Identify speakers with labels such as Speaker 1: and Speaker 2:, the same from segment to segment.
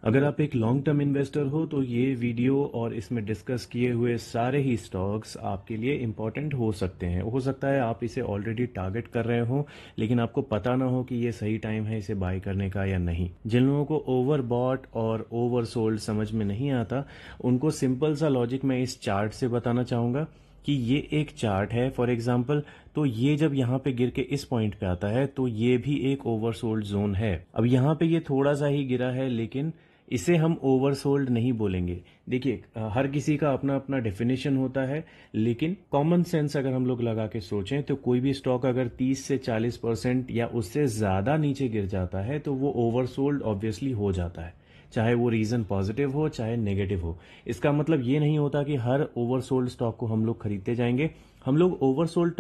Speaker 1: अगर आप एक लॉन्ग टर्म इन्वेस्टर हो तो ये वीडियो और इसमें डिस्कस किए हुए सारे ही स्टॉक्स आपके लिए इम्पॉर्टेंट हो सकते हैं। हो सकता है आप इसे ऑलरेडी टारगेट कर रहे हो लेकिन आपको पता ना हो कि ये सही टाइम है इसे बाय करने का या नहीं। जिन लोगों को ओवर बॉट और ओवर सोल्ड समझ में नहीं आता उनको सिंपल सा लॉजिक मैं इस चार्ट से बताना चाहूँगा कि ये एक चार्ट है फॉर एग्जांपल। तो ये जब यहाँ पे गिर के इस पॉइंट पे आता है तो ये भी एक ओवरसोल्ड जोन है। अब यहाँ पे ये थोड़ा सा ही गिरा है लेकिन इसे हम ओवरसोल्ड नहीं बोलेंगे। देखिए हर किसी का अपना अपना डेफिनेशन होता है लेकिन कॉमन सेंस अगर हम लोग लगा के सोचें तो कोई भी स्टॉक अगर 30 से 40% या उससे ज़्यादा नीचे गिर जाता है तो वो ओवरसोल्ड ऑब्वियसली हो जाता है, चाहे वो रीज़न पॉजिटिव हो चाहे नेगेटिव हो। इसका मतलब ये नहीं होता कि हर ओवरसोल्ड स्टॉक को हम लोग खरीदते जाएंगे। हम लोग ओवरसोल्ड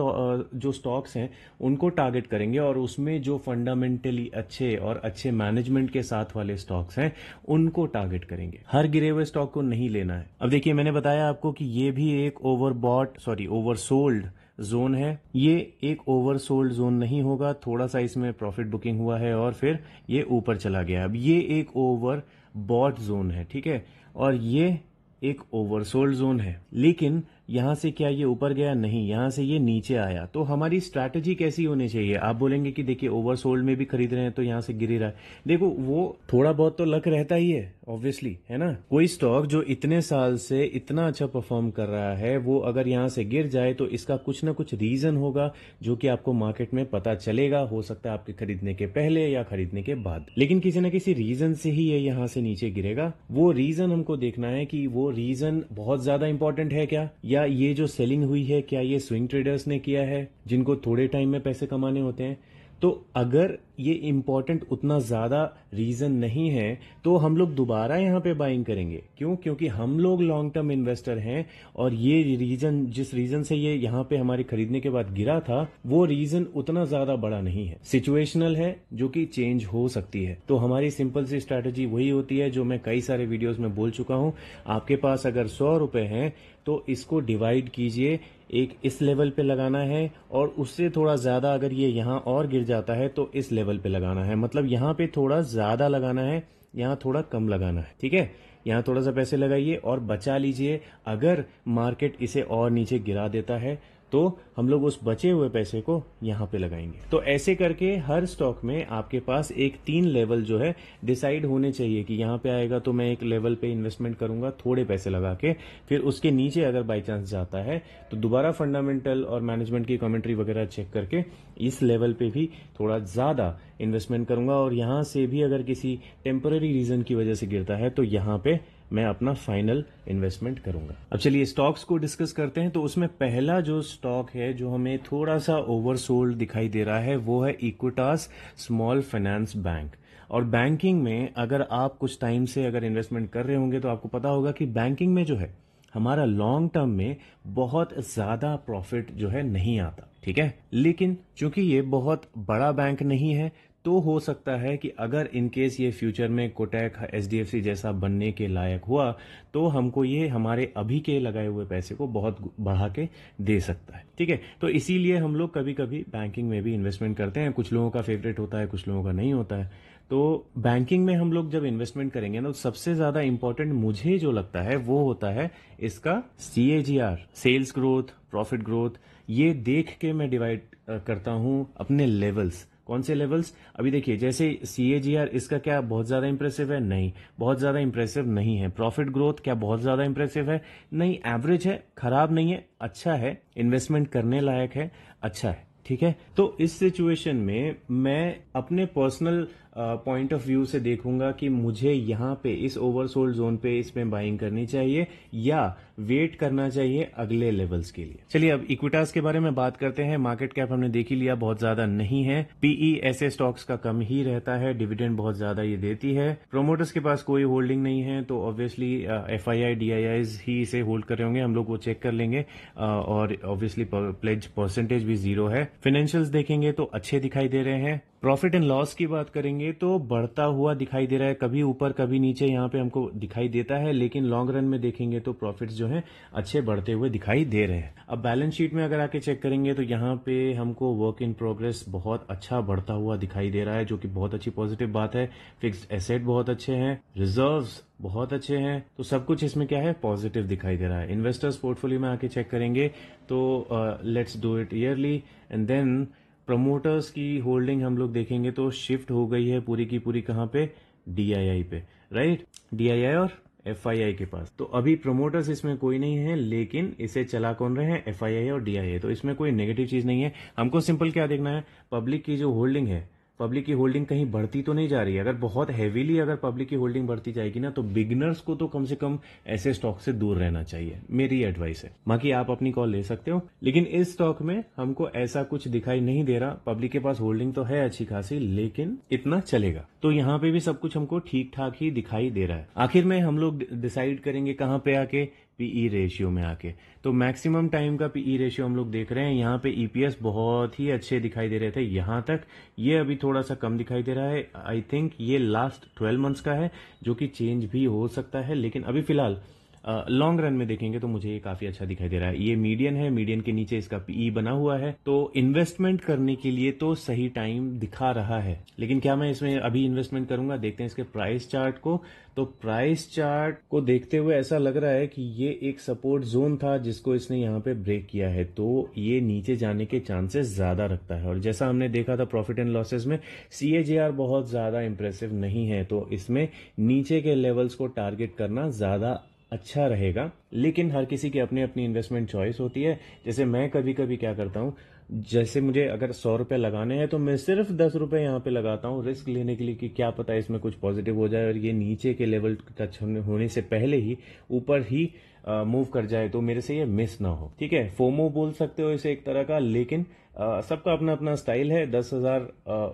Speaker 1: जो स्टॉक्स हैं उनको टारगेट करेंगे और उसमें जो फंडामेंटली अच्छे और अच्छे मैनेजमेंट के साथ वाले स्टॉक्स हैं उनको टारगेट करेंगे। हर गिरे हुए स्टॉक को नहीं लेना है। अब देखिए मैंने बताया आपको कि ये भी एक ओवरसोल्ड जोन है। ये एक ओवरसोल्ड जोन नहीं होगा, थोड़ा सा इसमें प्रॉफिट बुकिंग हुआ है और फिर ये ऊपर चला गया। अब ये एक ओवर बॉट जोन है, ठीक है, और ये एक ओवरसोल्ड जोन है। लेकिन यहां से क्या ये ऊपर गया? नहीं, यहां से ये नीचे आया। तो हमारी स्ट्रैटेजी कैसी होनी चाहिए? आप बोलेंगे कि देखिए ओवरसोल्ड में भी खरीद रहे हैं तो यहां से गिर ही रहा है। देखो वो थोड़ा बहुत तो लक रहता ही है ऑब्वियसली, है ना। कोई स्टॉक जो इतने साल से इतना अच्छा परफॉर्म कर रहा है वो अगर यहां से गिर जाए तो इसका कुछ ना कुछ रीजन होगा जो कि आपको मार्केट में पता चलेगा। हो सकता है आपके खरीदने के पहले या खरीदने के बाद, लेकिन किसी न किसी रीजन से ही ये यहां से नीचे गिरेगा। वो रीजन हमको देखना है कि वो रीजन बहुत ज्यादा इंपॉर्टेंट है क्या, या ये जो सेलिंग हुई है क्या ये स्विंग ट्रेडर्स ने किया है जिनको थोड़े टाइम में पैसे कमाने होते हैं। तो अगर ये इंपॉर्टेंट उतना ज्यादा रीजन नहीं है तो हम लोग दोबारा यहां पे बाइंग करेंगे। क्यों? क्योंकि हम लोग लॉन्ग टर्म इन्वेस्टर हैं और ये रीजन, जिस रीजन से ये यहां पे हमारे खरीदने के बाद गिरा था, वो रीजन उतना ज्यादा बड़ा नहीं है, सिचुएशनल है जो कि चेंज हो सकती है। तो हमारी सिंपल सी स्ट्रैटेजी वही होती है जो मैं कई सारे वीडियोस में बोल चुका हूं। आपके पास अगर 100 रुपए हैं तो इसको डिवाइड कीजिए, एक इस लेवल पे लगाना है और उससे थोड़ा ज्यादा अगर ये यहां और गिर जाता है तो इस लेवल पे लगाना है। मतलब यहां पे थोड़ा ज्यादा लगाना है, यहां थोड़ा कम लगाना है, ठीक है। यहां थोड़ा सा पैसे लगाइए और बचा लीजिए। अगर मार्केट इसे और नीचे गिरा देता है तो हम लोग उस बचे हुए पैसे को यहां पे लगाएंगे। तो ऐसे करके हर स्टॉक में आपके पास एक 3 लेवल जो है डिसाइड होने चाहिए कि यहां पे आएगा तो मैं एक लेवल पे इन्वेस्टमेंट करूंगा थोड़े पैसे लगा के, फिर उसके नीचे अगर बाई चांस जाता है तो दोबारा फंडामेंटल और मैनेजमेंट की कमेंट्री वगैरह चेक करके इस लेवल पे भी थोड़ा ज्यादा इन्वेस्टमेंट करूंगा और यहां से भी अगर किसी टेम्पररी रीजन की वजह से गिरता है तो यहां पे मैं अपना फाइनल इन्वेस्टमेंट करूंगा। अब चलिए स्टॉक्स को डिस्कस करते हैं। तो उसमें पहला जो स्टॉक है जो हमें थोड़ा सा ओवरसोल्ड दिखाई दे रहा है वो है इक्विटास स्मॉल फाइनेंस बैंक। और बैंकिंग में अगर आप कुछ टाइम से अगर इन्वेस्टमेंट कर रहे होंगे तो आपको पता होगा कि बैंकिंग में जो है हमारा लॉन्ग टर्म में बहुत ज्यादा प्रॉफिट जो है नहीं आता, ठीक है। लेकिन चूंकि ये बहुत बड़ा बैंक नहीं है तो हो सकता है कि अगर इनकेस ये फ्यूचर में कोटक एचडीएफसी जैसा बनने के लायक हुआ तो हमको ये हमारे अभी के लगाए हुए पैसे को बहुत बढ़ा के दे सकता है, ठीक है। तो इसीलिए हम लोग कभी कभी बैंकिंग में भी इन्वेस्टमेंट करते हैं। कुछ लोगों का फेवरेट होता है, कुछ लोगों का नहीं होता है। तो बैंकिंग में हम लोग जब इन्वेस्टमेंट करेंगे ना तो सबसे ज्यादा इंपॉर्टेंट मुझे जो लगता है वो होता है इसका CAGR, sales growth, profit growth. ये देख के मैं डिवाइड करता हूं अपने लेवल्स। कौन से लेवल्स? अभी देखिए जैसे CAGR इसका क्या बहुत ज्यादा इंप्रेसिव है? नहीं, बहुत ज्यादा इंप्रेसिव नहीं है। प्रॉफिट ग्रोथ क्या बहुत ज्यादा इंप्रेसिव है? नहीं, एवरेज है, खराब नहीं है, अच्छा है, इन्वेस्टमेंट करने लायक है, अच्छा है, ठीक है। तो इस सिचुएशन में मैं अपने पर्सनल पॉइंट ऑफ व्यू से देखूंगा कि मुझे यहाँ पे इस ओवरसोल्ड जोन पे इसमें बाइंग करनी चाहिए या वेट करना चाहिए अगले लेवल्स के लिए। चलिए अब इक्विटास के बारे में बात करते हैं। मार्केट कैप हमने देख ही लिया, बहुत ज्यादा नहीं है। PE ऐसे स्टॉक्स का कम ही रहता है, डिविडेंड बहुत ज्यादा ये देती है। प्रोमोटर्स के पास कोई होल्डिंग नहीं है तो ऑब्वियसली FII DIIs ही इसे होल्ड कर रहे होंगे, हम लोग वो चेक कर लेंगे। और ऑब्वियसली प्लेज परसेंटेज भी 0 है। फाइनेंशियल्स देखेंगे तो अच्छे दिखाई दे रहे हैं। प्रॉफिट एंड लॉस की बात करेंगे तो बढ़ता हुआ दिखाई दे रहा है, कभी ऊपर कभी नीचे यहाँ पे हमको दिखाई देता है, लेकिन लॉन्ग रन में देखेंगे तो प्रॉफिट्स जो हैं अच्छे बढ़ते हुए दिखाई दे रहे हैं। अब बैलेंस शीट में अगर आके चेक करेंगे तो यहाँ पे हमको वर्क इन प्रोग्रेस बहुत अच्छा बढ़ता हुआ दिखाई दे रहा है, जो कि बहुत अच्छी पॉजिटिव बात है। फिक्स्ड एसेट बहुत अच्छे हैं, रिजर्व्स बहुत अच्छे हैं, तो सब कुछ इसमें क्या है, पॉजिटिव दिखाई दे रहा है। इन्वेस्टर्स पोर्टफोलियो में आके चेक करेंगे तो let's do it yearly and then promoters की होल्डिंग हम लोग देखेंगे तो शिफ्ट हो गई है पूरी की पूरी कहाँ पे, डीआईआई पे, राइट, डीआईआई और एफआईआई के पास। तो अभी प्रमोटर्स इसमें कोई नहीं है, लेकिन इसे चला कौन रहे हैं, एफआईआई और डीआईआई। तो इसमें कोई नेगेटिव चीज नहीं है। हमको सिंपल क्या देखना है, पब्लिक की जो होल्डिंग है, पब्लिक की होल्डिंग कहीं बढ़ती तो नहीं जा रही है। अगर बहुत हैवीली अगर पब्लिक की होल्डिंग बढ़ती जाएगी ना, तो बिगनर्स को तो कम से कम ऐसे स्टॉक से दूर रहना चाहिए, मेरी एडवाइस है। बाकी आप अपनी कॉल ले सकते हो, लेकिन इस स्टॉक में हमको ऐसा कुछ दिखाई नहीं दे रहा। पब्लिक के पास होल्डिंग तो है अच्छी खासी, लेकिन इतना चलेगा। तो यहाँ पे भी सब कुछ हमको ठीक ठाक ही दिखाई दे रहा है। आखिर में हम लोग डिसाइड करेंगे कहाँ पे आके, पीई रेशियो में आके। तो मैक्सिमम टाइम का पीई रेशियो हम लोग देख रहे हैं। यहाँ पे ईपीएस बहुत ही अच्छे दिखाई दे रहे थे यहाँ तक, ये अभी थोड़ा सा कम दिखाई दे रहा है। आई थिंक ये लास्ट 12 मंथ्स का है, जो कि चेंज भी हो सकता है, लेकिन अभी फिलहाल लॉन्ग रन में देखेंगे तो मुझे ये काफी अच्छा दिखाई दे रहा है। ये मीडियन है, मीडियन के नीचे इसका पीई बना हुआ है, तो इन्वेस्टमेंट करने के लिए तो सही टाइम दिखा रहा है। लेकिन क्या मैं इसमें अभी इन्वेस्टमेंट करूंगा, देखते हैं इसके प्राइस चार्ट को। तो प्राइस चार्ट को देखते हुए ऐसा लग रहा है कि ये एक सपोर्ट जोन था जिसको इसने यहाँ पे ब्रेक किया है, तो ये नीचे जाने के चांसेस ज्यादा रखता है। और जैसा हमने देखा था प्रॉफिट एंड लॉसेस में, सीएजीआर बहुत ज्यादा इंप्रेसिव नहीं है, तो इसमें नीचे के लेवल्स को टारगेट करना ज्यादा अच्छा रहेगा। लेकिन हर किसी की अपनी अपनी इन्वेस्टमेंट चॉइस होती है। जैसे मैं कभी कभी क्या करता हूँ, जैसे मुझे अगर 100 रुपए लगाने हैं तो मैं सिर्फ 10 रुपए यहाँ पे लगाता हूँ रिस्क लेने के लिए, कि क्या पता इसमें कुछ पॉजिटिव हो जाए और ये नीचे के लेवल टच होने से पहले ही ऊपर ही मूव कर जाए, तो मेरे से ये मिस ना हो। ठीक है, फोमो बोल सकते हो इसे एक तरह का, लेकिन सबका अपना अपना स्टाइल है। 10,000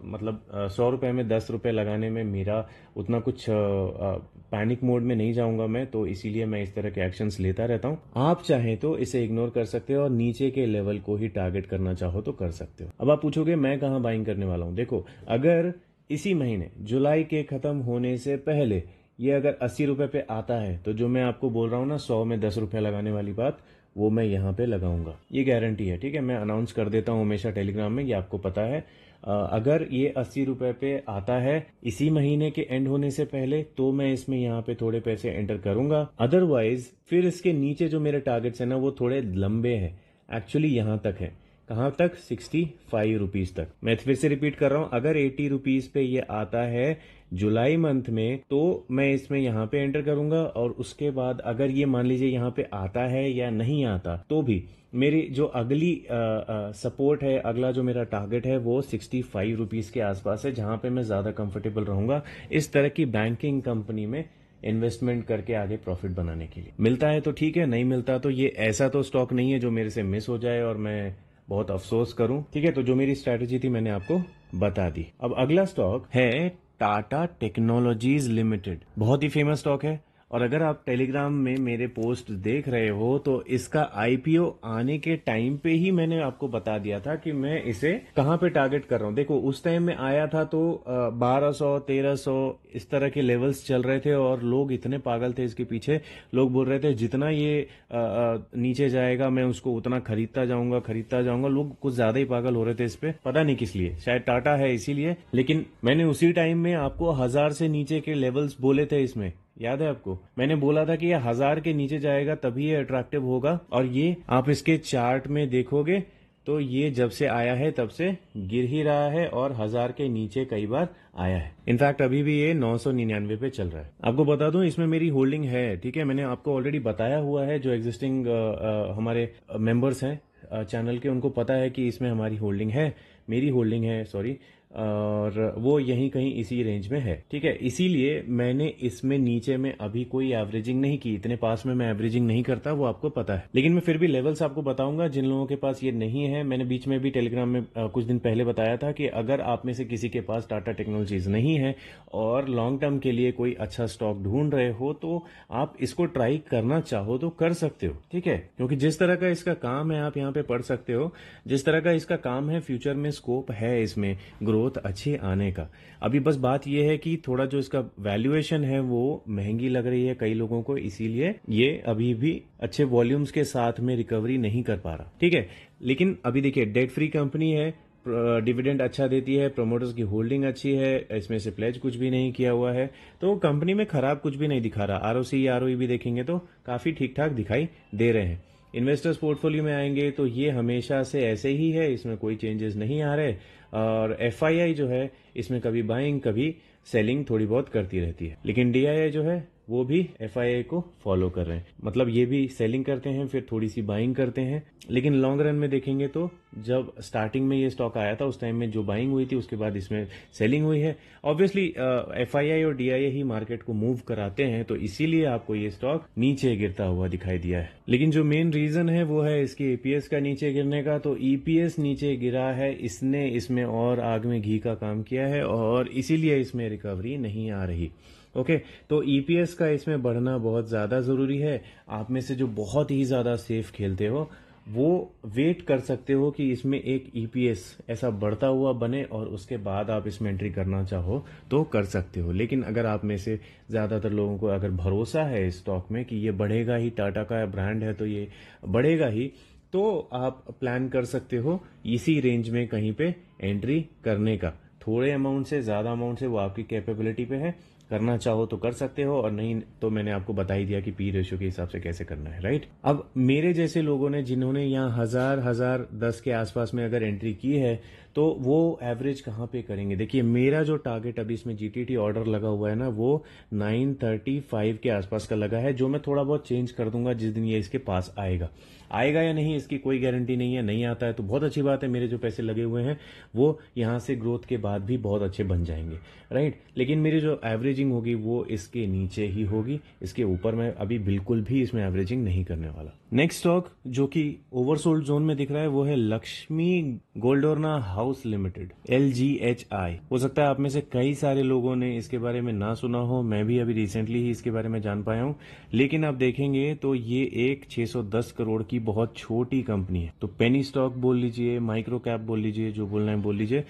Speaker 1: मतलब 100 रुपए में 10 रुपए लगाने में मेरा उतना कुछ पैनिक मोड में नहीं जाऊंगा मैं, तो इसीलिए मैं इस तरह के एक्शंस लेता रहता हूं। आप चाहें तो इसे इग्नोर कर सकते हो और नीचे के लेवल को ही टारगेट करना चाहो तो कर सकते हो। अब आप पूछोगे मैं कहां बाइंग करने वाला हूं। देखो, अगर इसी महीने जुलाई के खत्म होने से पहले ये अगर 80 रुपए पे आता है, तो जो मैं आपको बोल रहा हूं ना 100 में 10 रुपए लगाने वाली बात, वो मैं यहाँ पे लगाऊंगा, ये गारंटी है। ठीक है, मैं अनाउंस कर देता हूँ हमेशा टेलीग्राम में, ये आपको पता है। अगर ये 80 रुपए पे आता है इसी महीने के एंड होने से पहले, तो मैं इसमें यहाँ पे थोड़े पैसे एंटर करूंगा। अदरवाइज फिर इसके नीचे जो मेरे टारगेट्स है ना, वो थोड़े लंबे हैं। एक्चुअली यहाँ तक है, कहाँ तक, 65 रुपीज तक। मैं फिर से रिपीट कर रहा हूं, अगर 80 रुपीज पे ये आता है जुलाई मंथ में, तो मैं इसमें यहाँ पे एंटर करूंगा। और उसके बाद अगर ये मान लीजिए यहाँ पे आता है या नहीं आता, तो भी मेरी जो अगली सपोर्ट है, अगला जो मेरा टारगेट है, वो 65 रुपीज के आसपास है, जहां पे मैं ज्यादा कंफर्टेबल रहूंगा इस तरह की बैंकिंग कंपनी में इन्वेस्टमेंट करके आगे प्रॉफिट बनाने के लिए। मिलता है तो ठीक है, नहीं मिलता तो ये ऐसा तो स्टॉक नहीं है जो मेरे से मिस हो जाए और मैं बहुत अफसोस करूं। ठीक है, तो जो मेरी स्ट्रैटेजी थी मैंने आपको बता दी। अब अगला स्टॉक है टाटा टेक्नोलॉजीज लिमिटेड। बहुत ही फेमस स्टॉक है, और अगर आप टेलीग्राम में मेरे पोस्ट देख रहे हो तो इसका आईपीओ आने के टाइम पे ही मैंने आपको बता दिया था कि मैं इसे कहां पे टारगेट कर रहा हूं। देखो, उस टाइम में आया था तो 1200 1300 इस तरह के लेवल्स चल रहे थे, और लोग इतने पागल थे इसके पीछे। लोग बोल रहे थे जितना ये नीचे जाएगा मैं उसको उतना खरीदता जाऊंगा। लोग कुछ ज्यादा ही पागल हो रहे थे इस पे, पता नहीं किस लिए, शायद टाटा है इसीलिए। लेकिन मैंने उसी टाइम में आपको 1000 से नीचे के लेवल्स बोले थे इसमें, याद है आपको? मैंने बोला था कि ये 1000 के नीचे जाएगा तभी ये अट्रैक्टिव होगा। और ये आप इसके चार्ट में देखोगे तो ये जब से आया है तब से गिर ही रहा है, और 1000 के नीचे कई बार आया है। इनफैक्ट अभी भी ये 999 पे चल रहा है। आपको बता दूं, इसमें मेरी होल्डिंग है। ठीक है, मैंने आपको ऑलरेडी बताया हुआ है, जो एग्जिस्टिंग हमारे मेंबर्स हैं चैनल के, उनको पता है कि इसमें हमारी होल्डिंग है, मेरी होल्डिंग है सॉरी, और वो यहीं कहीं इसी रेंज में है। ठीक है, इसीलिए मैंने इसमें नीचे में अभी कोई एवरेजिंग नहीं की। इतने पास में मैं एवरेजिंग नहीं करता, वो आपको पता है। लेकिन मैं फिर भी लेवल्स आपको बताऊंगा जिन लोगों के पास ये नहीं है। मैंने बीच में भी टेलीग्राम में कुछ दिन पहले बताया था कि अगर आप में से किसी के पास टाटा टेक्नोलॉजीज नहीं है और लॉन्ग टर्म के लिए कोई अच्छा स्टॉक ढूंढ रहे हो, तो आप इसको ट्राई करना चाहो तो कर सकते हो। ठीक है, क्योंकि जिस तरह का इसका काम है आप यहाँ पे पढ़ सकते हो, जिस तरह का इसका काम है, फ्यूचर में स्कोप है इसमें ग्रोथ ग्रोथ अच्छी आने का। अभी बस बात यह है कि थोड़ा जो इसका वैल्यूएशन है वो महंगी लग रही है कई लोगों को, इसीलिए ये अभी भी अच्छे वॉल्यूम्स के साथ में रिकवरी नहीं कर पा रहा। ठीक है, लेकिन अभी देखिए डेट फ्री कंपनी है, डिविडेंड अच्छा देती है, प्रमोटर्स की होल्डिंग अच्छी है, इसमें से प्लेज कुछ भी नहीं किया हुआ है, तो कंपनी में खराब कुछ भी नहीं दिखा रहा। आरओसी आरओई भी देखेंगे तो काफी ठीक ठाक दिखाई दे रहे हैं। इन्वेस्टर्स पोर्टफोलियो में आएंगे तो ये हमेशा से ऐसे ही है, इसमें कोई चेंजेस नहीं आ रहे। और एफआईआई जो है इसमें कभी बाइंग कभी सेलिंग थोड़ी बहुत करती रहती है, लेकिन डीआईआई जो है वो भी एफआईआई को फॉलो कर रहे हैं, मतलब ये भी सेलिंग करते हैं फिर थोड़ी सी बाइंग करते हैं। लेकिन लॉन्ग रन में देखेंगे तो जब स्टार्टिंग में ये स्टॉक आया था उस टाइम में जो बाइंग हुई थी उसके बाद इसमें सेलिंग हुई है। ऑब्वियसली एफआईआई और डीआईआई ही मार्केट को मूव कराते हैं, तो इसीलिए आपको ये स्टॉक नीचे गिरता हुआ दिखाई दिया है। लेकिन जो मेन रीजन है वो है इसकी ईपीएस का नीचे गिरने का। तो ईपीएस नीचे गिरा है, इसने इसमें और आग में घी का काम किया है और इसीलिए इसमें रिकवरी नहीं आ रही। ओके, तो ईपीएस का इसमें बढ़ना बहुत ज्यादा जरूरी है। आप में से जो बहुत ही ज्यादा सेफ खेलते हो वो वेट कर सकते हो कि इसमें एक ईपीएस ऐसा बढ़ता हुआ बने और उसके बाद आप इसमें एंट्री करना चाहो तो कर सकते हो। लेकिन अगर आप में से ज्यादातर लोगों को अगर भरोसा है इस स्टॉक में कि ये बढ़ेगा ही, टाटा का ब्रांड है तो ये बढ़ेगा ही, तो आप प्लान कर सकते हो इसी रेंज में कहीं पे एंट्री करने का। थोड़े अमाउंट से ज्यादा अमाउंट से वो आपकी कैपेबिलिटी पे है, करना चाहो तो कर सकते हो, और नहीं तो मैंने आपको बता ही दिया कि पी रेशियो के हिसाब से कैसे करना है, राइट। अब मेरे जैसे लोगों ने जिन्होंने यहाँ 1010 के आसपास में अगर एंट्री की है तो वो एवरेज कहाँ पे करेंगे। देखिए मेरा जो टारगेट अभी इसमें जीटीटी ऑर्डर लगा हुआ है ना वो 935 के आसपास का लगा है, जो मैं थोड़ा बहुत चेंज कर दूंगा जिस दिन ये इसके पास आएगा। आएगा या नहीं इसकी कोई गारंटी नहीं है, नहीं आता है तो बहुत अच्छी बात है, मेरे जो पैसे लगे हुए हैं वो यहां से ग्रोथ के बाद भी बहुत अच्छे बन जाएंगे, राइट। लेकिन मेरी जो एवरेजिंग होगी वो इसके नीचे ही होगी, इसके ऊपर मैं अभी बिल्कुल भी इसमें एवरेजिंग नहीं करने वाला। नेक्स्ट स्टॉक जो कि ओवरसोल्ड जोन में दिख रहा है वो है लक्ष्मी गोल्डोरना हाउस लिमिटेड, LGHI। हो सकता है आप में से कई सारे लोगों ने इसके बारे में ना सुना हो, मैं भी अभी रिसेंटली ही इसके बारे में जान पाया हूं। लेकिन आप देखेंगे तो ये एक 610 करोड़ की बहुत छोटी कंपनी है, तो पेनी स्टॉक बोल लीजिए, माइक्रो कैप बोल लीजिए, जो बोलना है बोल लीजिए।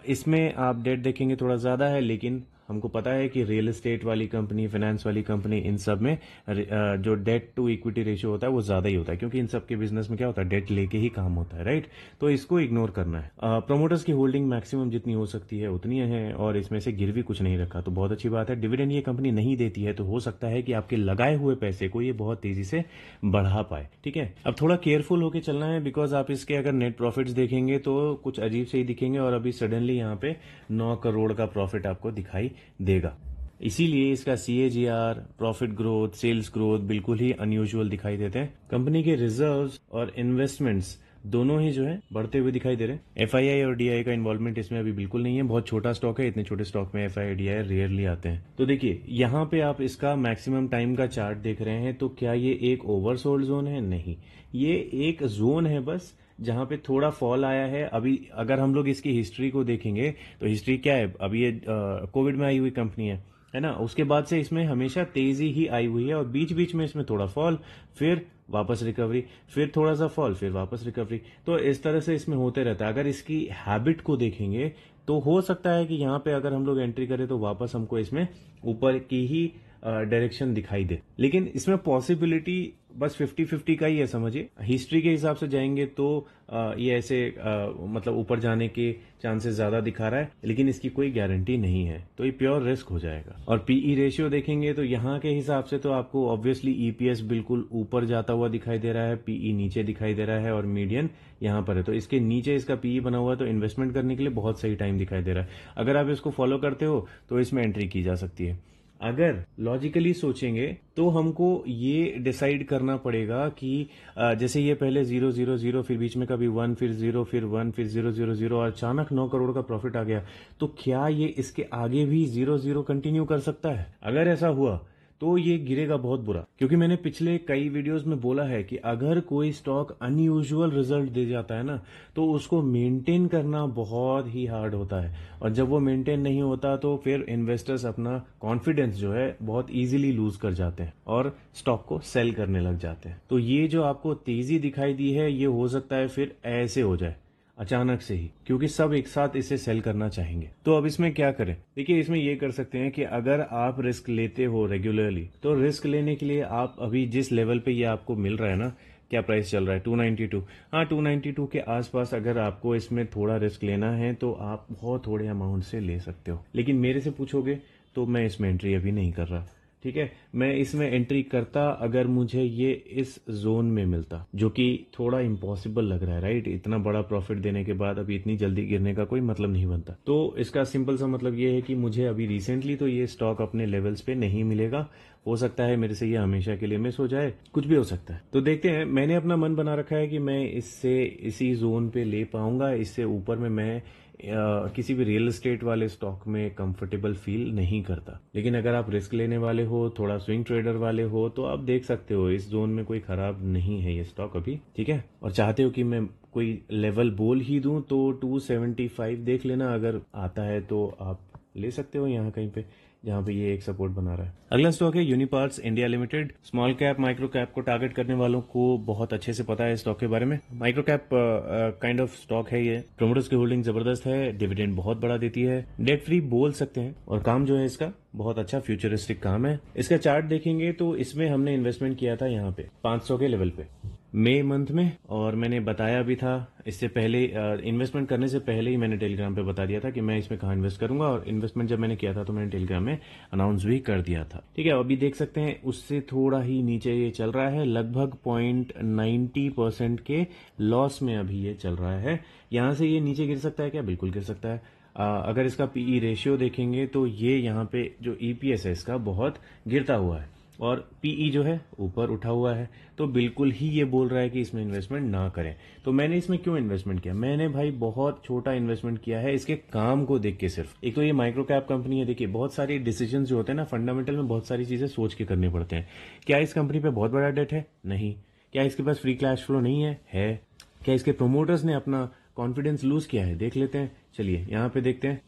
Speaker 1: इसमें आप डेट देखेंगे थोड़ा ज्यादा है, लेकिन हमको पता है कि रियल एस्टेट वाली कंपनी, फाइनेंस वाली कंपनी, इन सब में जो डेट टू इक्विटी रेशियो होता है वो ज्यादा ही होता है, क्योंकि इन सब के बिजनेस में क्या होता है, डेट लेके ही काम होता है, राइट। तो इसको इग्नोर करना है। प्रोमोटर्स की होल्डिंग मैक्सिमम जितनी हो सकती है उतनी है, और इसमें से गिरवी कुछ नहीं रखा, तो बहुत अच्छी बात है। डिविडेंड ये कंपनी नहीं देती है, तो हो सकता है कि आपके लगाए हुए पैसे को ये बहुत तेजी से बढ़ा पाए, ठीक है। अब थोड़ा केयरफुल होकर चलना है, बिकॉज आप इसके अगर नेट प्रॉफिट्स देखेंगे तो कुछ अजीब से ही दिखेंगे, और अभी सडनली यहाँ पे 9 करोड़ का प्रॉफिट आपको दिखाई देगा। इसीलिए इसका CAGR, profit growth, sales growth बिल्कुल ही अनयूजुअल दिखाई देते हैं। कंपनी के रिजर्व्स और इन्वेस्टमेंट्स दोनों ही जो है बढ़ते हुए दिखाई दे रहे हैं। FII और DI का इन्वॉल्वमेंट इसमें अभी बिल्कुल नहीं है, बहुत छोटा स्टॉक है, इतने छोटे स्टॉक में FII DI रेयरली आते हैं। तो देखिए यहाँ पे आप इसका मैक्सिमम टाइम का चार्ट देख रहे हैं, तो क्या ये एक ओवरसोल्ड जोन है? नहीं, ये एक जोन है बस जहां पे थोड़ा फॉल आया है। अभी अगर हम लोग इसकी हिस्ट्री को देखेंगे तो हिस्ट्री क्या है, अभी ये कोविड में आई हुई कंपनी है ना, उसके बाद से इसमें हमेशा तेजी ही आई हुई है, और बीच बीच में इसमें थोड़ा फॉल, फिर वापस रिकवरी, फिर थोड़ा सा फॉल, फिर वापस रिकवरी, तो इस तरह से इसमें होते रहता है। अगर इसकी हैबिट को देखेंगे तो हो सकता है कि यहाँ पे अगर हम लोग एंट्री करें तो वापस हमको इसमें ऊपर की ही डायरेक्शन दिखाई दे, लेकिन इसमें पॉसिबिलिटी बस 50-50 का ही है, समझिए। हिस्ट्री के हिसाब से जाएंगे तो ये ऐसे मतलब ऊपर जाने के चांसेस ज्यादा दिखा रहा है, लेकिन इसकी कोई गारंटी नहीं है, तो ये प्योर रिस्क हो जाएगा। और पीई रेशियो देखेंगे तो यहाँ के हिसाब से तो आपको ऑब्वियसली ईपीएस बिल्कुल ऊपर जाता हुआ दिखाई दे रहा है, पीई नीचे दिखाई दे रहा है, और मीडियन यहाँ पर है, तो इसके नीचे इसका पीई बना हुआ है, तो इन्वेस्टमेंट करने के लिए बहुत सही टाइम दिखाई दे रहा है। अगर आप इसको फॉलो करते हो तो इसमें एंट्री की जा सकती है। अगर लॉजिकली सोचेंगे तो हमको ये डिसाइड करना पड़ेगा कि जैसे ये पहले 000 फिर बीच में कभी 1 फिर 0 फिर 1 फिर 000 और अचानक 9 करोड़ का प्रॉफिट आ गया, तो क्या ये इसके आगे भी 0 कंटिन्यू कर सकता है? अगर ऐसा हुआ तो ये गिरेगा बहुत बुरा, क्योंकि मैंने पिछले कई वीडियोस में बोला है कि अगर कोई स्टॉक अनयूजुअल रिजल्ट दे जाता है ना तो उसको मेंटेन करना बहुत ही हार्ड होता है, और जब वो मेंटेन नहीं होता तो फिर इन्वेस्टर्स अपना कॉन्फिडेंस जो है बहुत इजीली लूज कर जाते हैं और स्टॉक को सेल करने लग जाते हैं। तो ये जो आपको तेजी दिखाई दी है ये हो सकता है फिर ऐसे हो जाए। अचानक से ही, क्योंकि सब एक साथ इसे सेल करना चाहेंगे। तो अब इसमें क्या करें? देखिए, इसमें ये कर सकते हैं कि अगर आप रिस्क लेते हो रेगुलरली, तो रिस्क लेने के लिए आप अभी जिस लेवल पे ये आपको मिल रहा है ना, क्या प्राइस चल रहा है 292, हाँ 292 के आसपास अगर आपको इसमें थोड़ा रिस्क लेना है तो आप बहुत थोड़े अमाउंट से ले सकते हो। लेकिन मेरे से पूछोगे तो मैं इसमें एंट्री अभी नहीं कर रहा। ठीक है, मैं इसमें एंट्री करता अगर मुझे ये इस जोन में मिलता, जो कि थोड़ा इम्पॉसिबल लग रहा है, राइट? इतना बड़ा प्रॉफिट देने के बाद अभी इतनी जल्दी गिरने का कोई मतलब नहीं बनता। तो इसका सिंपल सा मतलब ये है कि मुझे अभी रिसेंटली तो ये स्टॉक अपने लेवल्स पे नहीं मिलेगा। हो सकता है मेरे से ये हमेशा के लिए मिस हो जाए, कुछ भी हो सकता है। तो देखते हैं, मैंने अपना मन बना रखा है कि मैं इससे इसी जोन पे ले पाऊंगा। इससे ऊपर में मैं किसी भी रियल एस्टेट वाले स्टॉक में कंफर्टेबल फील नहीं करता। लेकिन अगर आप रिस्क लेने वाले हो, थोड़ा स्विंग ट्रेडर वाले हो, तो आप देख सकते हो इस जोन में कोई खराब नहीं है ये स्टॉक अभी। ठीक है, और चाहते हो कि मैं कोई लेवल बोल ही दूं तो 275 देख लेना, अगर आता है तो आप ले सकते हो यहाँ कहीं पे, जहाँ पे ये एक सपोर्ट बना रहा है। अगला स्टॉक है Uniparts India limited. Small cap micro cap को टारगेट करने वालों को बहुत अच्छे से पता है स्टॉक के बारे में। Micro cap kind of stock है ये। प्रोमोटर्स की होल्डिंग जबरदस्त है, डिविडेंड बहुत बड़ा देती है, डेट फ्री बोल सकते हैं, और काम जो है इसका बहुत अच्छा फ्यूचरिस्टिक काम है। इसका चार्ट देखेंगे तो इसमें हमने इन्वेस्टमेंट किया था यहाँ पे 500 के लेवल पे मई मंथ में, और मैंने बताया भी था इससे पहले, इन्वेस्टमेंट करने से पहले ही मैंने टेलीग्राम पे बता दिया था कि मैं इसमें कहाँ इन्वेस्ट करूंगा, और इन्वेस्टमेंट जब मैंने किया था तो मैंने टेलीग्राम में अनाउंस भी कर दिया था। ठीक है, अभी देख सकते हैं उससे थोड़ा ही नीचे ये चल रहा है, लगभग 0.90% के लॉस में अभी ये चल रहा है। यहाँ से ये नीचे गिर सकता है क्या? बिल्कुल गिर सकता है। अगर इसका पीई रेशियो देखेंगे तो ये यहाँ पे जो ईपीएस है इसका बहुत गिरता हुआ है, और पीई जो है ऊपर उठा हुआ है। तो बिल्कुल ही ये बोल रहा है कि इसमें इन्वेस्टमेंट ना करें। तो मैंने इसमें क्यों इन्वेस्टमेंट किया? मैंने भाई बहुत छोटा इन्वेस्टमेंट किया है इसके काम को देख के सिर्फ। एक तो ये माइक्रो कैप कंपनी है, देखिए बहुत सारी डिसीजन जो होते हैं ना, फंडामेंटल में बहुत सारी चीजें सोच के करने पड़ते हैं। क्या इस कंपनी पे बहुत बड़ा डेट है? नहीं। क्या इसके पास फ्री कैश फ्लो नहीं है? है। क्या इसके प्रोमोटर्स ने अपना कॉन्फिडेंस लूज किया है? देख लेते हैं, चलिए यहाँ पे देखते हैं।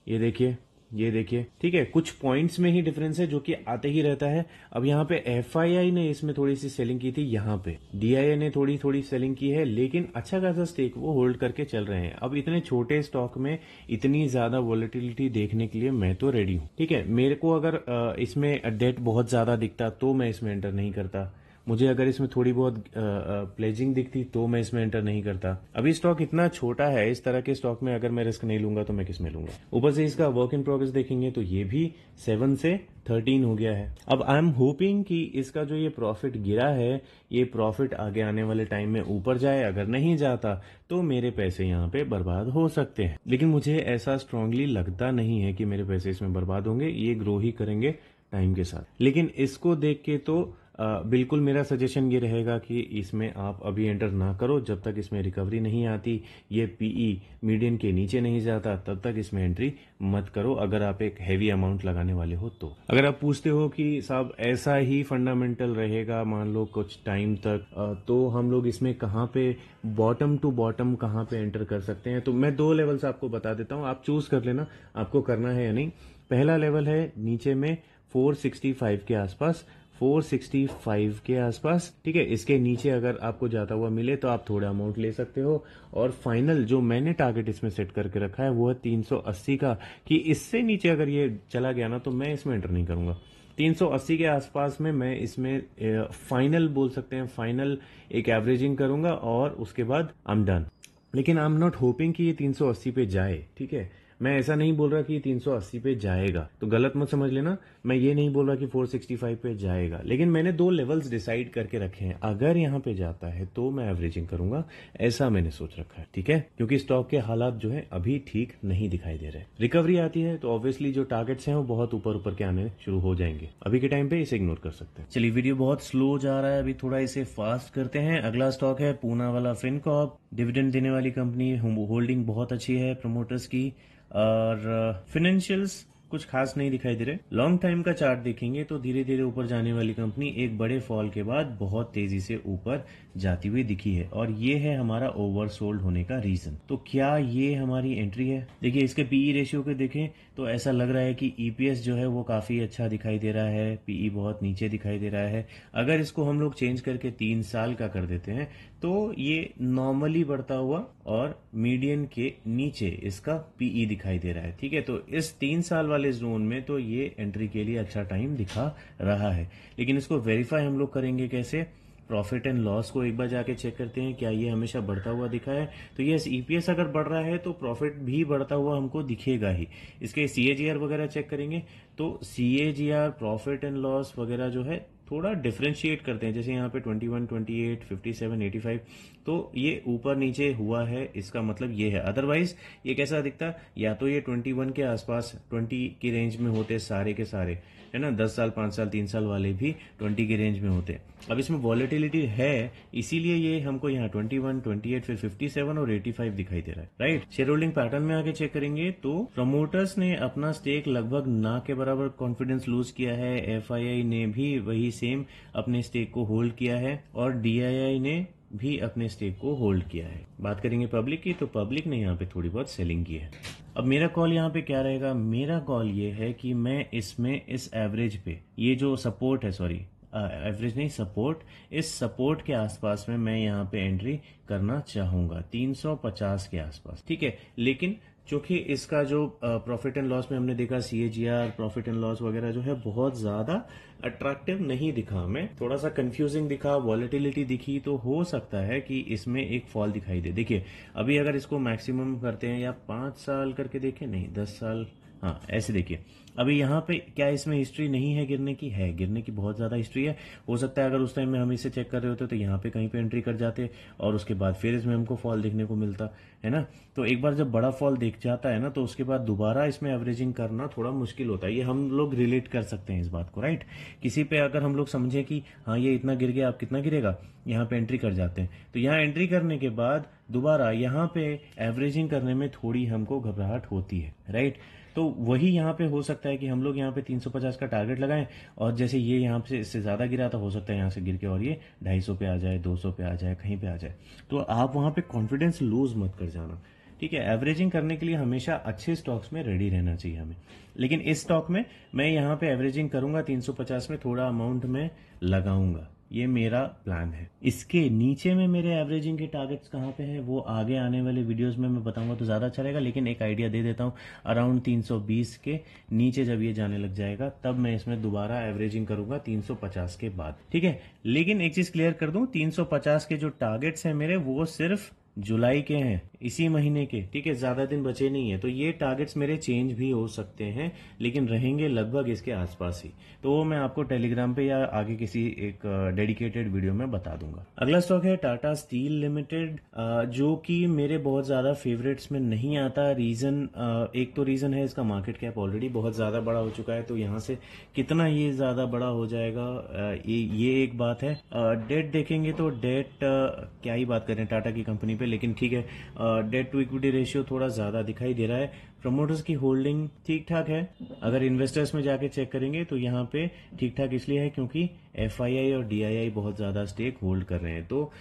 Speaker 1: ये देखिए, ठीक है, कुछ पॉइंट्स में ही डिफरेंस है जो कि आते ही रहता है। अब यहाँ पे एफआईआई ने इसमें थोड़ी सी सेलिंग की थी, यहाँ पे डीआईए ने थोड़ी थोड़ी सेलिंग की है, लेकिन अच्छा खासा स्टेक वो होल्ड करके चल रहे हैं। अब इतने छोटे स्टॉक में इतनी ज्यादा वॉलेटिलिटी देखने के लिए मैं तो रेडी हूँ। ठीक है, मेरे को अगर इसमें डेट बहुत ज्यादा दिखता तो मैं इसमें एंटर नहीं करता। मुझे अगर इसमें थोड़ी बहुत प्लेजिंग दिखती तो मैं इसमें एंटर नहीं करता। अभी स्टॉक इतना छोटा है, इस तरह के स्टॉक में अगर मैं रिस्क नहीं लूंगा तो मैं किस में लूंगा? ऊपर से इसका वर्क इन प्रोग्रेस देखेंगे तो ये भी 7 से 13 हो गया है। अब आई एम होपिंग कि इसका जो ये प्रॉफिट गिरा है, ये प्रॉफिट आगे आने वाले टाइम में ऊपर जाए। अगर नहीं जाता तो मेरे पैसे यहाँ पे बर्बाद हो सकते हैं, लेकिन मुझे ऐसा स्ट्रांगली लगता नहीं है कि मेरे पैसे इसमें बर्बाद होंगे। ये ग्रो ही करेंगे टाइम के साथ। लेकिन इसको देख के तो बिल्कुल मेरा सजेशन ये रहेगा कि इसमें आप अभी एंटर ना करो जब तक इसमें रिकवरी नहीं आती, ये पीई मीडियन के नीचे नहीं जाता, तब तक इसमें एंट्री मत करो अगर आप एक हैवी अमाउंट लगाने वाले हो तो। अगर आप पूछते हो कि साहब ऐसा ही फंडामेंटल रहेगा मान लो कुछ टाइम तक, तो हम लोग इसमें कहाँ पे बॉटम टू बॉटम कहाँ पे एंटर कर सकते हैं, तो मैं 2 लेवल्स आपको बता देता हूँ, आप चूज कर लेना आपको करना है या नहीं। पहला लेवल है नीचे में 465 के आसपास, 465 के आसपास। ठीक है, इसके नीचे अगर आपको जाता हुआ मिले तो आप थोड़ा अमाउंट ले सकते हो। और फाइनल जो मैंने टारगेट इसमें सेट करके रखा है वो है 380 का, कि इससे नीचे अगर ये चला गया ना तो मैं इसमें एंटर नहीं करूंगा। 380 के आसपास में मैं इसमें फाइनल बोल सकते हैं, फाइनल एक एवरेजिंग करूंगा और उसके बाद आई एम डन। लेकिन आई एम नॉट होपिंग कि ये 380 पे जाए। ठीक है, मैं ऐसा नहीं बोल रहा कि 380 पे जाएगा, तो गलत मत समझ लेना। मैं ये नहीं बोल रहा कि 465 पे जाएगा, लेकिन मैंने 2 लेवल्स डिसाइड करके रखे हैं। अगर यहाँ पे जाता है तो मैं एवरेजिंग करूंगा, ऐसा मैंने सोच रखा है। ठीक है, क्योंकि स्टॉक के हालात जो है अभी ठीक नहीं दिखाई दे रहे। रिकवरी आती है तो ऑब्वियसली जो टारगेट्स हैं वो बहुत ऊपर ऊपर के आने शुरू हो जाएंगे। अभी के टाइम पे इसे इग्नोर कर सकते हैं। चलिए, वीडियो बहुत स्लो जा रहा है, अभी थोड़ा इसे फास्ट करते हैं। अगला स्टॉक है पूना वाला फिनकॉर्प। डिविडेंड देने वाली कंपनी, होल्डिंग बहुत अच्छी है प्रमोटर्स की, और फाइनेंशियल्स कुछ खास नहीं दिखाई दे रहे। लॉन्ग टाइम का चार्ट देखेंगे तो धीरे धीरे ऊपर जाने वाली कंपनी एक बड़े फॉल के बाद बहुत तेजी से ऊपर जाती हुई दिखी है और ये है हमारा ओवरसोल्ड होने का रीजन। तो क्या ये हमारी एंट्री है? देखिए इसके पीई रेशियो को देखें तो ऐसा लग रहा है कि ईपीएस जो है वो काफी अच्छा दिखाई दे रहा है, पीई बहुत नीचे दिखाई दे रहा है। अगर इसको हम लोग चेंज करके 3 साल का कर देते हैं तो ये नॉर्मली बढ़ता हुआ और मीडियन के नीचे इसका पीई दिखाई दे रहा है। ठीक है, तो इस 3 साल वाले जोन में तो ये एंट्री के लिए अच्छा टाइम दिखा रहा है। लेकिन इसको वेरीफाई हम लोग करेंगे कैसे? प्रॉफिट एंड लॉस को एक बार जाके चेक करते हैं, क्या ये हमेशा बढ़ता हुआ दिखा है? तो ये ईपीएस अगर बढ़ रहा है तो प्रॉफिट भी बढ़ता हुआ हमको दिखेगा ही। इसके सीएजीआर वगैरह चेक करेंगे तो सीएजीआर, प्रॉफिट एंड लॉस वगैरह जो है थोड़ा डिफ्रेंशिएट करते हैं। जैसे यहाँ पे 21, 28, 57, 85 तो ये ऊपर नीचे हुआ है, इसका मतलब ये है। अदरवाइज ये कैसा दिखता? या तो ये 21 के आसपास 20 की रेंज में होते सारे के सारे, है ना, 10 साल, 5 साल, 3 साल वाले भी 20 की रेंज में होते। अब इसमें वॉलेटिलिटी है, इसीलिए ये हमको यहाँ 21, 28, फिर 57 और 85 दिखाई दे रहा है, राइट। शेयर होल्डिंग पैटर्न में आके चेक करेंगे तो प्रमोटर्स ने अपना स्टेक लगभग ना के बराबर कॉन्फिडेंस लूज किया है। एफआईआई ने भी वही सेम अपने स्टेक को होल्ड किया है और डीआईआई ने भी अपने स्टेक को होल्ड किया है। बात करेंगे पब्लिक की, तो पब्लिक ने यहाँ पे थोड़ी बहुत सेलिंग की है। अब मेरा कॉल यहाँ पे क्या रहेगा? मेरा कॉल ये है कि मैं इसमें इस एवरेज पे, ये जो सपोर्ट है, सॉरी एवरेज नहीं सपोर्ट, इस सपोर्ट के आसपास में मैं यहाँ पे एंट्री करना चाहूंगा 350 के आसपास। ठीक है, लेकिन चूंकि इसका जो प्रॉफिट एंड लॉस में हमने देखा सीएजीआर, प्रॉफिट एंड लॉस वगैरह जो है बहुत ज्यादा अट्रैक्टिव नहीं दिखा, हमें थोड़ा सा कंफ्यूजिंग दिखा, वॉलेटिलिटी दिखी, तो हो सकता है कि इसमें एक फॉल दिखाई दे। देखिए अभी अगर इसको मैक्सिमम करते हैं या 5 साल करके देखें, नहीं 10 साल, हाँ ऐसे देखिए, अभी यहाँ पे क्या इसमें हिस्ट्री नहीं है गिरने की? है, गिरने की बहुत ज्यादा हिस्ट्री है। हो सकता है अगर उस टाइम में हम इसे चेक कर रहे होते तो यहाँ पे कहीं पे एंट्री कर जाते और उसके बाद फिर इसमें हमको फॉल देखने को मिलता है ना। तो एक बार जब बड़ा फॉल दिख जाता है ना तो उसके बाद दोबारा इसमें एवरेजिंग करना थोड़ा मुश्किल होता है। ये हम लोग रिलेट कर सकते हैं इस बात को, राइट। किसी पे अगर हम लोग समझे कि हाँ ये इतना गिर गया, अब कितना गिरेगा, यहाँ पे एंट्री कर जाते हैं, तो यहाँ एंट्री करने के बाद दोबारा यहाँ पे एवरेजिंग करने में थोड़ी हमको घबराहट होती है, राइट। तो वही यहाँ पे हो सकता है कि हम लोग यहाँ पे 350 का टारगेट लगाएं और जैसे ये यहाँ से इससे ज्यादा गिरा था, हो सकता है यहाँ से गिर के और ये 250 पे आ जाए, 200 पे आ जाए, कहीं पे आ जाए। तो आप वहां पे कॉन्फिडेंस लूज मत कर जाना, ठीक है। एवरेजिंग करने के लिए हमेशा अच्छे स्टॉक्स में रेडी रहना चाहिए हमें। लेकिन इस स्टॉक में मैं यहाँ पे एवरेजिंग करूंगा 350 में, थोड़ा अमाउंट में लगाऊंगा, ये मेरा प्लान है। इसके नीचे में मेरे एवरेजिंग के टारगेट्स कहाँ पे हैं वो आगे आने वाले वीडियोस में मैं बताऊंगा तो ज्यादा अच्छा रहेगा। लेकिन एक आइडिया दे देता हूँ, अराउंड 320 के नीचे जब ये जाने लग जाएगा तब मैं इसमें दोबारा एवरेजिंग करूंगा 350 के बाद, ठीक है। लेकिन एक चीज क्लियर कर दूं, 350 के जो टारगेट्स हैं मेरे वो सिर्फ जुलाई के हैं, इसी महीने के, ठीक है, ज्यादा दिन बचे नहीं है। तो ये टारगेट्स मेरे चेंज भी हो सकते हैं लेकिन रहेंगे लगभग इसके आसपास ही। तो वो मैं आपको टेलीग्राम पे या आगे किसी एक डेडिकेटेड वीडियो में बता दूंगा। अगला स्टॉक है टाटा स्टील लिमिटेड, जो कि मेरे बहुत ज्यादा फेवरेट्स में नहीं आता। रीजन, एक तो रीजन है इसका मार्केट कैप ऑलरेडी बहुत ज्यादा बड़ा हो चुका है, तो यहाँ से कितना ये ज्यादा बड़ा हो जाएगा, ये एक बात है। डेट देखेंगे तो डेट क्या ही बात करें टाटा की कंपनी पे, लेकिन ठीक है, डेट टू इक्विटी रेशियो थोड़ा ज्यादा दिखाई दे रहा है। प्रमोटर्स की होल्डिंग ठीक ठाक है। अगर इन्वेस्टर्स में जाके चेक करेंगे तो यहाँ पे ठीक ठाक इसलिए है क्योंकि एफआईआई और डीआईआई बहुत ज्यादा स्टेक होल्ड कर रहे हैं, तो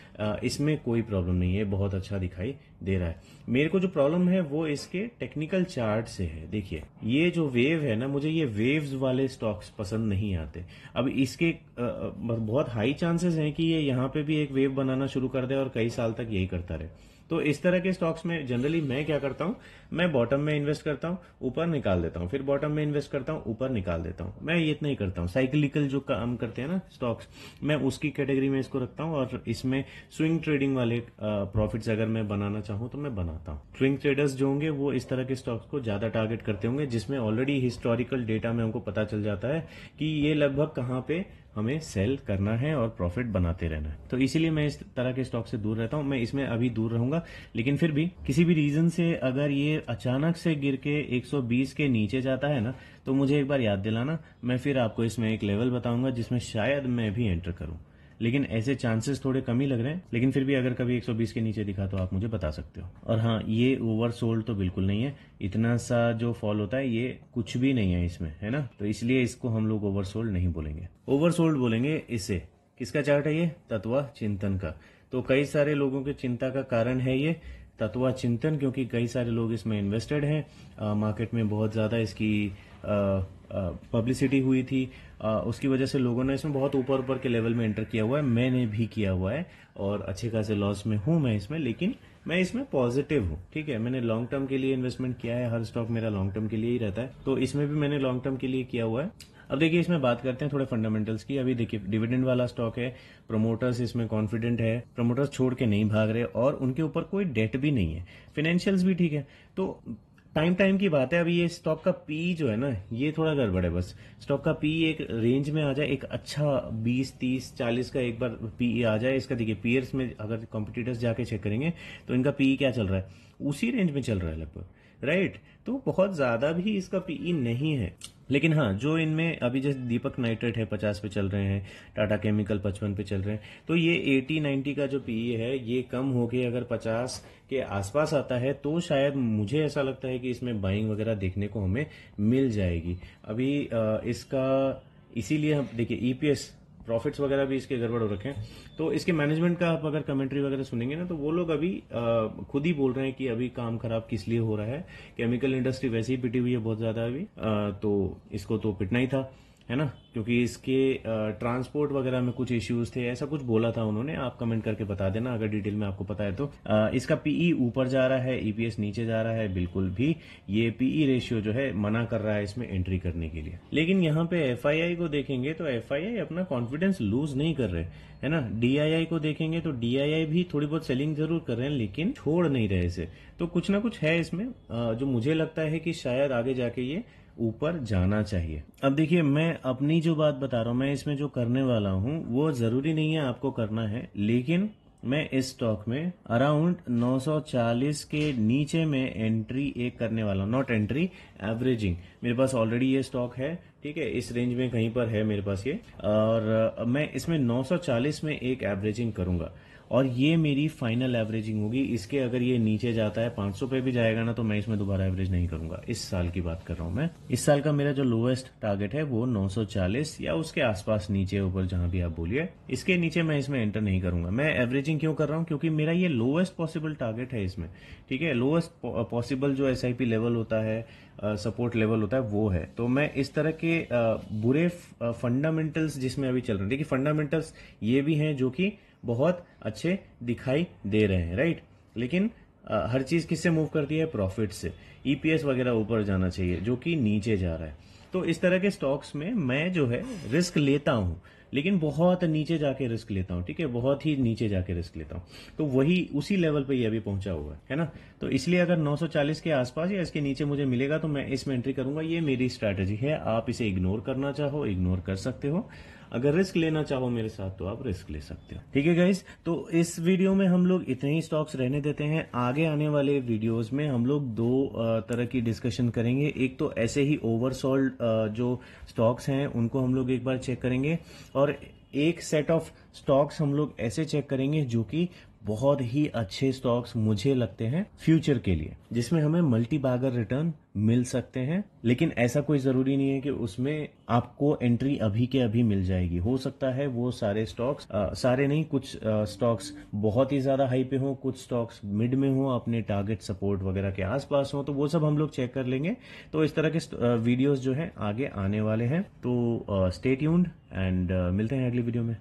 Speaker 1: इसमें कोई प्रॉब्लम नहीं है, बहुत अच्छा दिखाई दे रहा है। मेरे को जो प्रॉब्लम है वो इसके टेक्निकल चार्ट से है। देखिए ये जो वेव है ना, मुझे ये वेव्स वाले स्टॉक्स पसंद नहीं आते। अब इसके बहुत हाई चांसेस हैं कि ये यहाँ पे भी एक वेव बनाना शुरू कर दे और कई साल तक यही करता रहे। तो इस तरह के स्टॉक्स में जनरली मैं क्या करता हूं, मैं बॉटम में इन्वेस्ट करता हूं, ऊपर निकाल देता हूं, फिर बॉटम में इन्वेस्ट करता हूं, ऊपर निकाल देता हूं। मैं ये इतना ही करता हूं। साइक्लिकल जो काम करते हैं ना स्टॉक्स, मैं उसकी कैटेगरी में इसको रखता हूं और इसमें स्विंग ट्रेडिंग वाले प्रॉफिट्स अगर मैं बनाना चाहूं तो मैं बनाता हूं। स्विंग ट्रेडर्स जो होंगे वो इस तरह के स्टॉक्स को ज्यादा टारगेट करते होंगे जिसमें ऑलरेडी हिस्टोरिकल डेटा में हमको पता चल जाता है कि ये लगभग कहाँ पे हमें सेल करना है और प्रॉफिट बनाते रहना है। तो इसीलिए मैं इस तरह के स्टॉक से दूर रहता हूं। मैं इसमें अभी दूर रहूंगा, लेकिन फिर भी किसी भी रीजन से अगर ये अचानक से गिर के 120 के नीचे जाता है ना तो मुझे एक बार याद दिलाना, मैं फिर आपको इसमें एक लेवल बताऊंगा जिसमें शायद मैं भी एंटर करूं। लेकिन ऐसे चांसेस थोड़े कम ही लग रहे हैं। लेकिन फिर भी अगर कभी 120 के नीचे दिखा तो आप मुझे बता सकते हो। और हाँ, ये ओवर सोल्ड तो बिल्कुल नहीं है, इतना सा जो फॉल होता है ये कुछ भी नहीं है इसमें, है ना। तो इसलिए इसको हम लोग ओवर सोल्ड नहीं बोलेंगे, ओवर सोल्ड बोलेंगे इसे। किसका चार्ट है ये? तत्वा चिंतन का। तो कई सारे लोगों की चिंता का कारण है ये तत्वा चिंतन, क्योंकि कई सारे लोग इसमें इन्वेस्टेड हैं। मार्केट में बहुत ज़्यादा इसकी पब्लिसिटी हुई थी, उसकी वजह से लोगों ने इसमें बहुत ऊपर ऊपर के लेवल में एंटर किया हुआ है। मैंने भी किया हुआ है और अच्छे खासे लॉस में हूं मैं इसमें, लेकिन मैं इसमें पॉजिटिव हूं। ठीक है, मैंने लॉन्ग टर्म के लिए इन्वेस्टमेंट किया है, हर स्टॉक मेरा लॉन्ग टर्म के लिए ही रहता है, तो इसमें भी मैंने लॉन्ग टर्म के लिए किया हुआ है। अब देखिए, इसमें बात करते हैं थोड़े फंडामेंटल्स की। अभी देखिए, डिविडेंड वाला स्टॉक है, प्रमोटर्स इसमें कॉन्फिडेंट है, प्रमोटर्स छोड़ के नहीं भाग रहे और उनके ऊपर कोई डेट भी नहीं है, फाइनेंशियल्स भी ठीक है। तो टाइम की बात है। अभी ये स्टॉक का पी जो है ना, ये थोड़ा गड़बड़ है। बस स्टॉक का पी एक रेंज में आ जाए, एक अच्छा 20, 30, 40 का एक बार पी आ जाए इसका। देखिए, पीयर्स में अगर कॉम्पिटिटर्स जाके चेक करेंगे तो इनका पी क्या चल रहा है, उसी रेंज में चल रहा है लगभग, राइट। तो बहुत ज्यादा भी इसका पीई नहीं है। लेकिन हाँ, जो इनमें अभी जैसे दीपक नाइट्रेट है 50 पे चल रहे हैं, टाटा केमिकल 55 पे चल रहे हैं, तो ये 80-90 का जो पीई है ये कम होके अगर 50 के आसपास आता है तो शायद मुझे ऐसा लगता है कि इसमें बाइंग वगैरह देखने को हमें मिल जाएगी। अभी इसका इसीलिए हम देखिए ईपीएस प्रॉफिट्स वगैरह भी इसके गड़बड़ हो रखे हैं। तो इसके मैनेजमेंट का आप अगर कमेंट्री वगैरह सुनेंगे ना, तो वो लोग अभी खुद ही बोल रहे हैं कि अभी काम खराब किस लिए हो रहा है। केमिकल इंडस्ट्री वैसे ही पिटी हुई है बहुत ज्यादा अभी, तो इसको तो पिटना ही था, है ना, क्योंकि इसके ट्रांसपोर्ट वगैरह में कुछ इश्यूज थे, ऐसा कुछ बोला था उन्होंने। आप कमेंट करके बता देना अगर डिटेल में आपको पता है तो। इसका पीई ऊपर जा रहा है, ईपीएस नीचे जा रहा है, बिल्कुल भी ये पीई रेशियो जो है मना कर रहा है इसमें एंट्री करने के लिए। लेकिन यहाँ पे एफआईआई को देखेंगे तो एफआईआई अपना कॉन्फिडेंस लूज नहीं कर रहे, है ना। डीआईआई को देखेंगे तो डीआईआई भी थोड़ी बहुत सेलिंग जरूर कर रहे हैं, लेकिन छोड़ नहीं रहे इसे। तो कुछ ना कुछ है इसमें जो मुझे लगता है कि शायद आगे जाके ये ऊपर जाना चाहिए। अब देखिए, मैं अपनी जो बात बता रहा हूं, मैं इसमें जो करने वाला हूं वो जरूरी नहीं है आपको करना है, लेकिन मैं इस स्टॉक में अराउंड 940 के नीचे में एंट्री एक करने वाला हूं, नॉट एंट्री, एवरेजिंग। मेरे पास ऑलरेडी ये स्टॉक है, ठीक है, इस रेंज में कहीं पर है मेरे पास ये, और मैं इसमें 940 में एक एवरेजिंग करूंगा और ये मेरी फाइनल एवरेजिंग होगी। इसके अगर ये नीचे जाता है 500 पे भी जाएगा ना, तो मैं इसमें दोबारा एवरेज नहीं करूंगा। इस साल की बात कर रहा हूं मैं। इस साल का मेरा जो लोएस्ट टारगेट है वो 940 या उसके आसपास, नीचे ऊपर जहां भी आप बोलिए, इसके नीचे मैं इसमें एंटर नहीं करूंगा। मैं एवरेजिंग क्यों कर रहा हूं? क्योंकि मेरा ये लोएस्ट पॉसिबल टारगेट है इसमें, ठीक है। लोएस्ट पॉसिबल जो एसआईपी लेवल होता है, सपोर्ट लेवल होता है, वो है। तो मैं इस तरह के बुरे फंडामेंटल्स जिसमें अभी चल रहे हैं, देखिए फंडामेंटल्स ये भी हैं जो कि बहुत अच्छे दिखाई दे रहे हैं, राइट। लेकिन हर चीज किससे मूव करती है? प्रॉफिट से। ईपीएस वगैरह ऊपर जाना चाहिए, जो कि नीचे जा रहा है। तो इस तरह के स्टॉक्स में मैं जो है रिस्क लेता हूं, लेकिन बहुत नीचे जाके रिस्क लेता हूं, ठीक है, बहुत ही नीचे जाके रिस्क लेता हूं। तो वही उसी लेवल पे ये अभी पहुंचा हुआ है ना। तो इसलिए अगर 940 के आसपास या इसके नीचे मुझे मिलेगा तो मैं इसमें एंट्री करूंगा। ये मेरी स्ट्रैटेजी है। आप इसे इग्नोर करना चाहो इग्नोर कर सकते हो, अगर रिस्क लेना चाहो मेरे साथ तो आप रिस्क ले सकते हो, ठीक है गाइस। तो इस वीडियो में हम लोग इतने ही स्टॉक्स रहने देते हैं। आगे आने वाले वीडियोस में हम लोग दो तरह की डिस्कशन करेंगे। एक तो ऐसे ही ओवरसोल्ड जो स्टॉक्स हैं उनको हम लोग एक बार चेक करेंगे, और एक सेट ऑफ स्टॉक्स हम लोग ऐसे चेक करेंगे जो कि बहुत ही अच्छे स्टॉक्स मुझे लगते हैं फ्यूचर के लिए, जिसमें हमें मल्टी बैगर रिटर्न मिल सकते हैं। लेकिन ऐसा कोई जरूरी नहीं है कि उसमें आपको एंट्री अभी के अभी मिल जाएगी। हो सकता है वो सारे स्टॉक्स, सारे नहीं, कुछ स्टॉक्स बहुत ही ज्यादा हाई पे हो, कुछ स्टॉक्स मिड में हो, अपने टारगेट सपोर्ट वगैरह के आसपास हो, तो वो सब हम लोग चेक कर लेंगे। तो इस तरह के वीडियोस जो है आगे आने वाले हैं। तो स्टे ट्यून्ड एंड मिलते हैं अगली वीडियो में।